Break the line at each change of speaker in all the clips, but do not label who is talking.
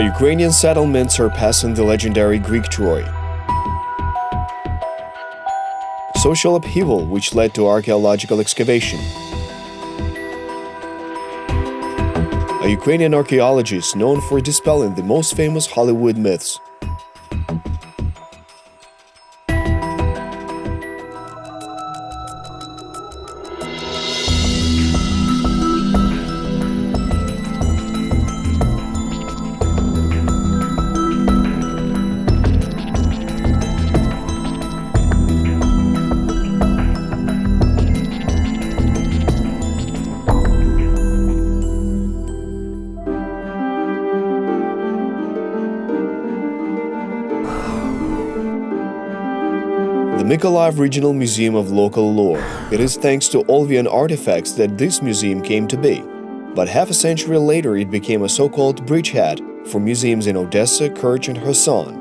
A Ukrainian settlement surpassing the legendary Greek Troy. Social upheaval which led to archaeological excavation. A Ukrainian archaeologist known for dispelling the most famous Hollywood myths. The Nikolaev Regional Museum of Local Lore. It is thanks to Olvian artifacts that this museum came to be. But half a century later it became a so-called bridgehead for museums in Odessa, Kerch and Kherson.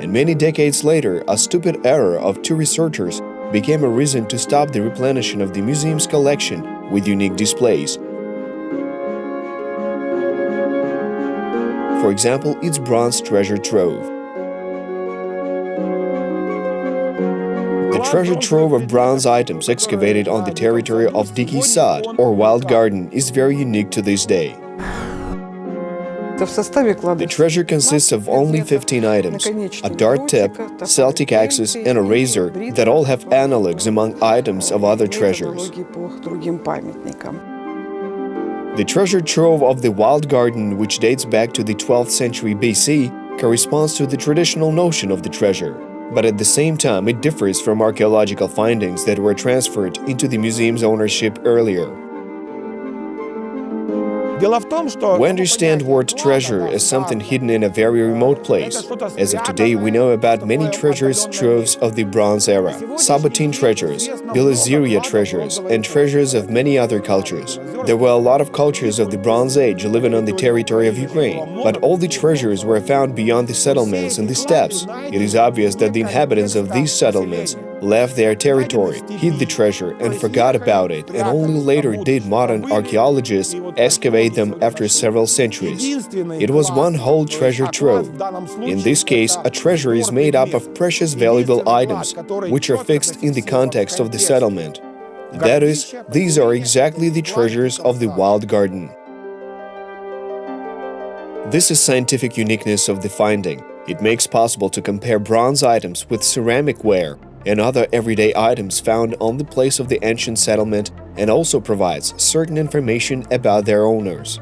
And many decades later, a stupid error of two researchers became a reason to stop the replenishing of the museum's collection with unique displays. For example, its bronze treasure trove. The treasure trove of bronze items excavated on the territory of Dikiy Sad, or Wild Garden, is very unique to this day. The treasure consists of only 15 items, a dart tip, Celtic axis and a razor that all have analogs among items of other treasures. The treasure trove of the Wild Garden, which dates back to the 12th century BC, corresponds to the traditional notion of the treasure. But at the same time, it differs from archaeological findings that were transferred into the museum's ownership earlier. We understand word treasure as something hidden in a very remote place. As of today, we know about many treasures troves of the Bronze Era, Sabotine treasures, Bilaziria treasures, and treasures of many other cultures. There were a lot of cultures of the Bronze Age living on the territory of Ukraine, but all the treasures were found beyond the settlements and the steppes. It is obvious that the inhabitants of these settlements left their territory, hid the treasure and forgot about it, and only later did modern archaeologists excavate them after several centuries. It was one whole treasure trove. In this case, a treasure is made up of precious valuable items, which are fixed in the context of the settlement. That is, these are exactly the treasures of the Wild Garden. This is scientific uniqueness of the finding. It makes possible to compare bronze items with ceramic ware and other everyday items found on the place of the ancient settlement, and also provides certain information about their owners.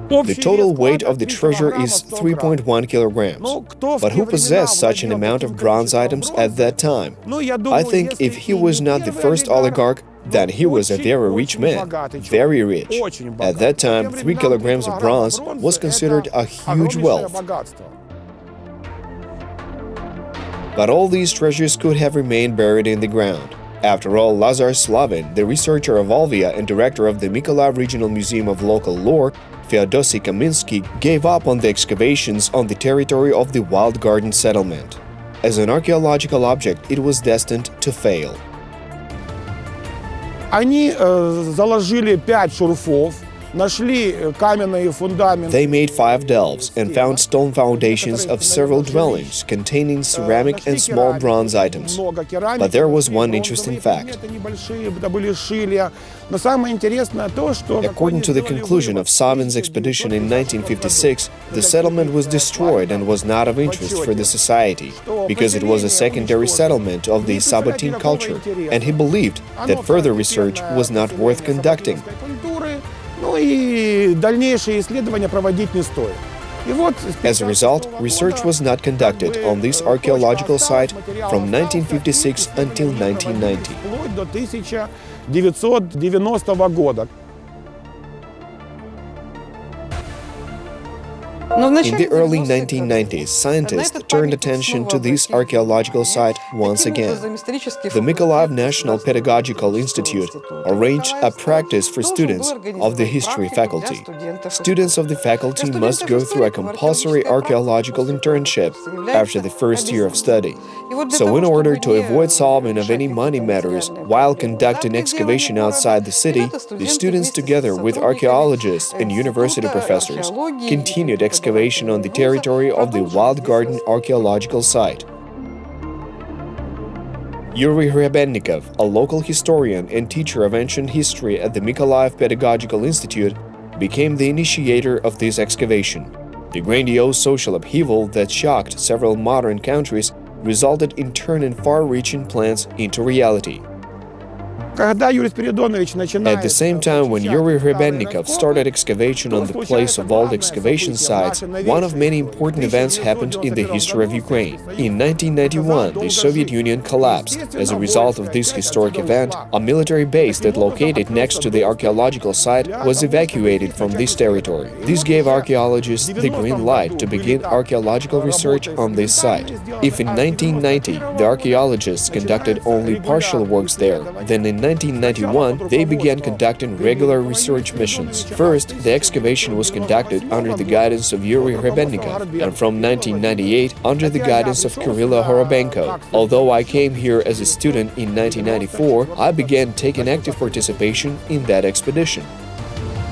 The total weight of the treasure is 3.1 kilograms. But who possessed such an amount of bronze items at that time? I think if he was not the first oligarch, then he was a very rich man, very rich. At that time, 3 kilograms of bronze was considered a huge wealth. But all these treasures could have remained buried in the ground. After all, Lazar Slavin, the researcher of Olvia and director of the Nikolaev Regional Museum of Local Lore, Theodosius Kaminsky, gave up on the excavations on the territory of the Wild Garden settlement. As an archaeological object, it was destined to fail.
Они заложили 5 шурфов.
They made 5 delves and found stone foundations of several dwellings containing ceramic and small bronze items. But there was one interesting fact. According to the conclusion of Savin's expedition in 1956, the settlement was destroyed and was not of interest for the society, because it was a secondary settlement of the Sabotine culture, and he believed that further research was not worth conducting. As a result, research was not conducted on this archaeological site from 1956 until 1990. In the early 1990s, scientists turned attention to this archaeological site once again. The Mykolaiv National Pedagogical Institute arranged a practice for students of the history faculty. Students of the faculty must go through a compulsory archaeological internship after the first year of study. So in order to avoid solving of any money matters while conducting excavation outside the city, the students, together with archaeologists and university professors, continued excavation excavation on the territory of the Wild Garden archaeological site. Yuri Hrebennikov, a local historian and teacher of ancient history at the Nikolaev Pedagogical Institute, became the initiator of this excavation. The grandiose social upheaval that shocked several modern countries resulted in turning far-reaching plans into reality. At the same time, when Yuri Hrebennikov started excavation on the place of old excavation sites, one of many important events happened in the history of Ukraine. In 1991, the Soviet Union collapsed. As a result of this historic event, a military base that located next to the archaeological site was evacuated from this territory. This gave archaeologists the green light to begin archaeological research on this site. If in 1990 the archaeologists conducted only partial works there, then in 1991, they began conducting regular research missions. First, the excavation was conducted under the guidance of Yuri Hrebennikov, and from 1998, under the guidance of Kirilo Horobenko. Although I came here as a student in 1994, I began taking active participation in that expedition.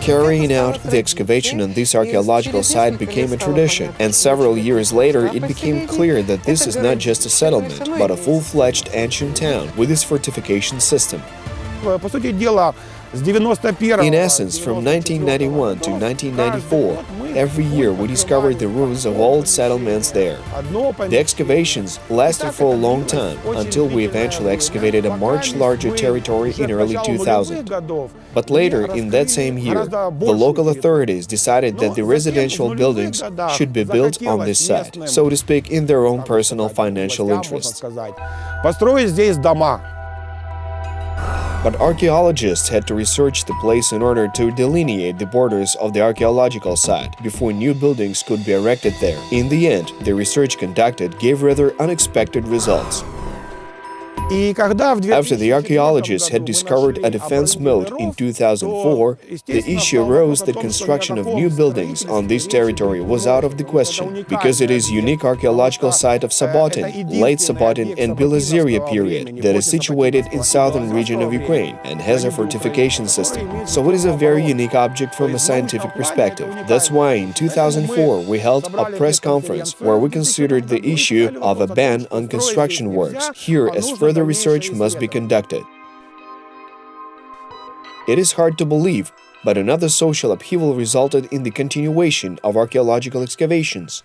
Carrying out the excavation on this archaeological site became a tradition, and several years later it became clear that this is not just a settlement, but a full-fledged ancient town with its fortification system. In essence, from 1991 to 1994, every year we discovered the ruins of old settlements there. The excavations lasted for a long time, until we eventually excavated a much larger territory in early 2000. But later, in that same year, the local authorities decided that the residential buildings should be built on this site, so to speak, in their own personal financial interests. But archaeologists had to research the place in order to delineate the borders of the archaeological site before new buildings could be erected there. In the end, the research conducted gave rather unexpected results. After the archaeologists had discovered a defense moat in 2004, the issue arose that construction of new buildings on this territory was out of the question, because it is a unique archaeological site of Sabotin, late Sabotin and Bilaziria period, that is situated in southern region of Ukraine and has a fortification system. So it is a very unique object from a scientific perspective. That's why in 2004 we held a press conference where we considered the issue of a ban on construction works. Here, as further research must be conducted. It is hard to believe, but another social upheaval resulted in the continuation of archaeological excavations.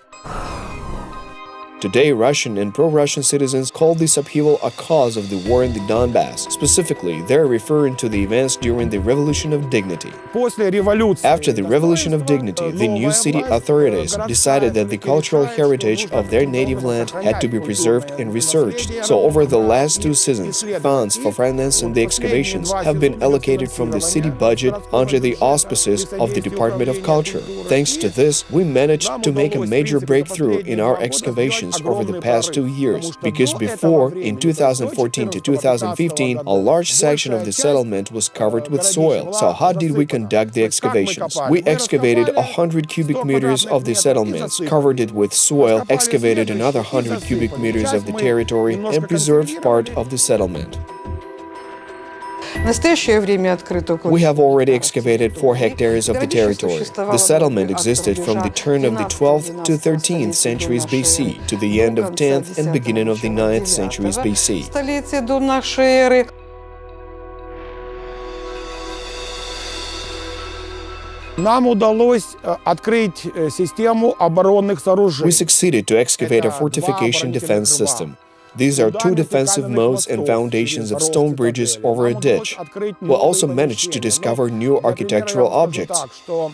Today, Russian and pro-Russian citizens call this upheaval a cause of the war in the Donbass. Specifically, they're referring to the events during the Revolution of Dignity. After the Revolution of Dignity, the new city authorities decided that the cultural heritage of their native land had to be preserved and researched. So over the last 2 seasons, funds for financing the excavations have been allocated from the city budget under the auspices of the Department of Culture. Thanks to this, we managed to make a major breakthrough in our excavations over the past 2 years, because before, in 2014 to 2015, a large section of the settlement was covered with soil. So how did we conduct the excavations? We excavated 100 cubic meters of the settlements, covered it with soil, excavated another 100 cubic meters of the territory, and preserved part of the settlement. We have already excavated 4 hectares of the territory. The settlement existed from the turn of the 12th to 13th centuries BC to the end of 10th and beginning of the 9th centuries BC. We succeeded to excavate a fortification defense system. These are 2 defensive moats and foundations of stone bridges over a ditch. We also managed to discover new architectural objects.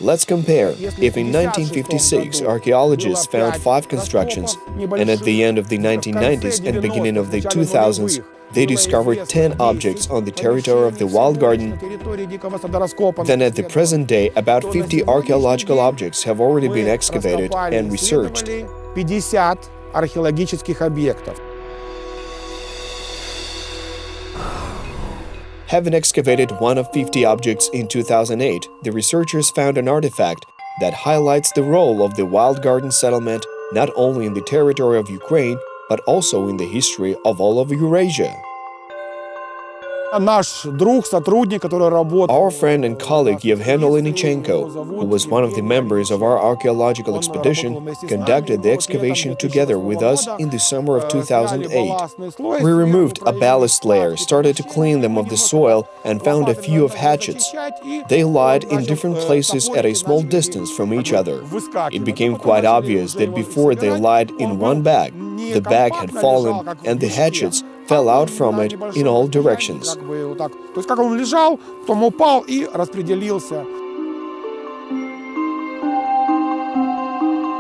Let's compare. If in 1956 archaeologists found 5 constructions, and at the end of the 1990s and beginning of the 2000s, they discovered 10 objects on the territory of the Wild Garden, then at the present day, about 50 archaeological objects have already been excavated and researched.
50 археологических объектов.
Having excavated one of 50 objects in 2008, the researchers found an artifact that highlights the role of the Wild Garden settlement not only in the territory of Ukraine, but also in the history of all of Eurasia.
Наш друг, сотрудник, который работал.
Our friend and colleague Yevhen Olenichenko, who was one of the members of our archaeological expedition, conducted the excavation together with us in the summer of 2008. We removed a ballast layer, started to clean them of the soil, and found a few of hatchets. They lied in different places at a small distance from each other. It became quite obvious that before they lied in one bag, the bag had fallen and the hatchets fell out from it in all directions.
То есть как он лежал, потом упал и распределился.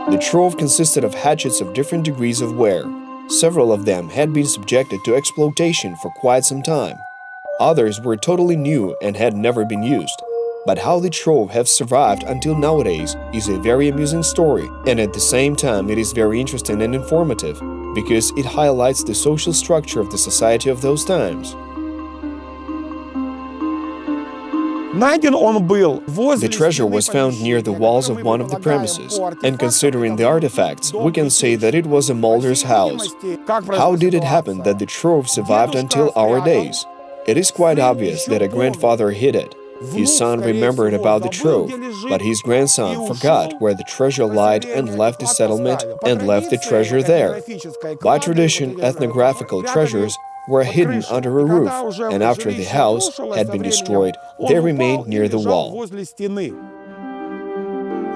The trove consisted of hatchets of different degrees of wear. Several of them had been subjected to exploitation for quite some time. Others were totally new and had never been used. But how the trove have survived until nowadays is a very amusing story, and at the same time it is very interesting and informative, because it highlights the social structure of the society of those times. The treasure was found near the walls of one of the premises, and considering the artifacts, we can say that it was a molder's house. How did it happen that the trove survived until our days? It is quite obvious that a grandfather hid it. His son remembered about the trove, but his grandson forgot where the treasure lied and left the settlement and left the treasure there. By tradition, ethnographical treasures were hidden under a roof, and after the house had been destroyed, they remained near the wall.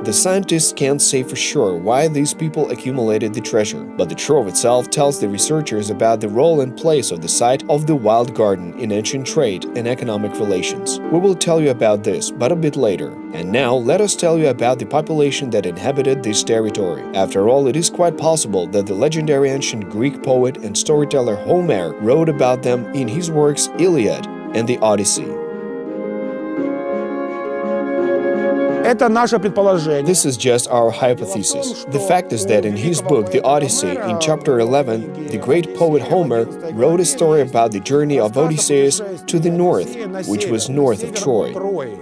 The scientists can't say for sure why these people accumulated the treasure, but the trove itself tells the researchers about the role and place of the site of the wild garden in ancient trade and economic relations. We will tell you about this, but a bit later. And now let us tell you about the population that inhabited this territory. After all, it is quite possible that the legendary ancient Greek poet and storyteller Homer wrote about them in his works Iliad and the Odyssey. This is just our hypothesis. The fact is that in his book, The Odyssey, in chapter 11, the great poet Homer wrote a story about the journey of Odysseus to the north, which was north of Troy.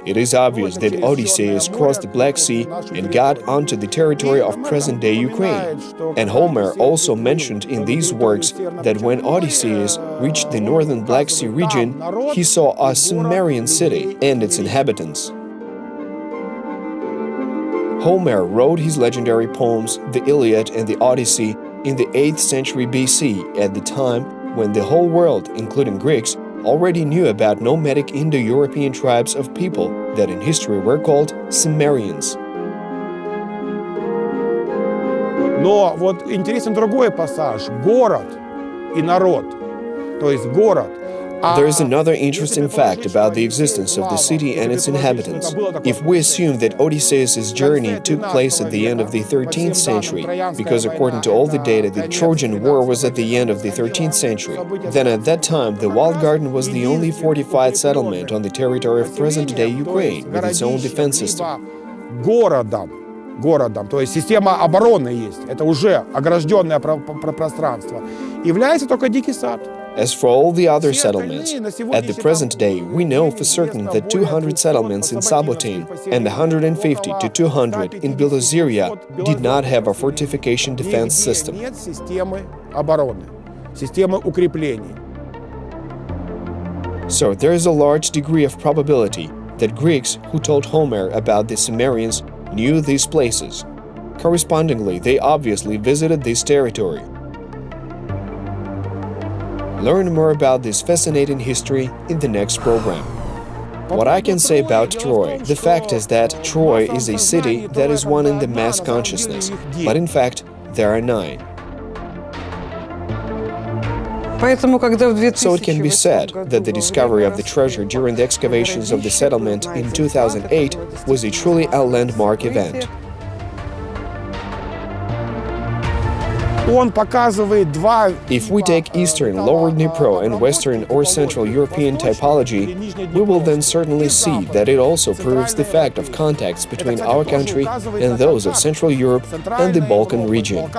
It is obvious that Odysseus crossed the Black Sea and got onto the territory of present-day Ukraine. And Homer also mentioned in these works that when Odysseus reached the northern Black Sea region, he saw a Sumerian city and its inhabitants. Homer wrote his legendary poems, the Iliad and the Odyssey, in the 8th century BC, at the time when the whole world, including Greeks, already knew about nomadic Indo-European tribes of people that in history were called Sumerians.
Но вот интересен другой пассаж. Город и народ. То есть город.
There is another interesting fact about the existence of the city and its inhabitants. If we assume that Odysseus' journey took place at the end of the 13th century, because according to all the data, the Trojan War was at the end of the 13th century, then at that time the walled garden was the only fortified settlement on the territory of present-day Ukraine, with its own defense system.
Городом, то есть система обороны есть, это уже огражденное пространство, является только Дикий Сад.
As for all the other settlements, at the present day, we know for certain that 200 settlements in Sabotin and 150 to 200 in Belozeria did not have a fortification defense system. So there is a large degree of probability that Greeks who told Homer about the Sumerians knew these places. Correspondingly, they obviously visited this territory. Learn more about this fascinating history in the next program. What I can say about Troy, the fact is that Troy is a city that is one in the mass consciousness, but in fact, there are 9. So it can be said that the discovery of the treasure during the excavations of the settlement in 2008 was a truly a landmark event. If we take Eastern, Lower Dnipro and Western or Central European typology, we will then certainly see that it also proves the fact of contacts between our country and those of Central Europe and the Balkan region.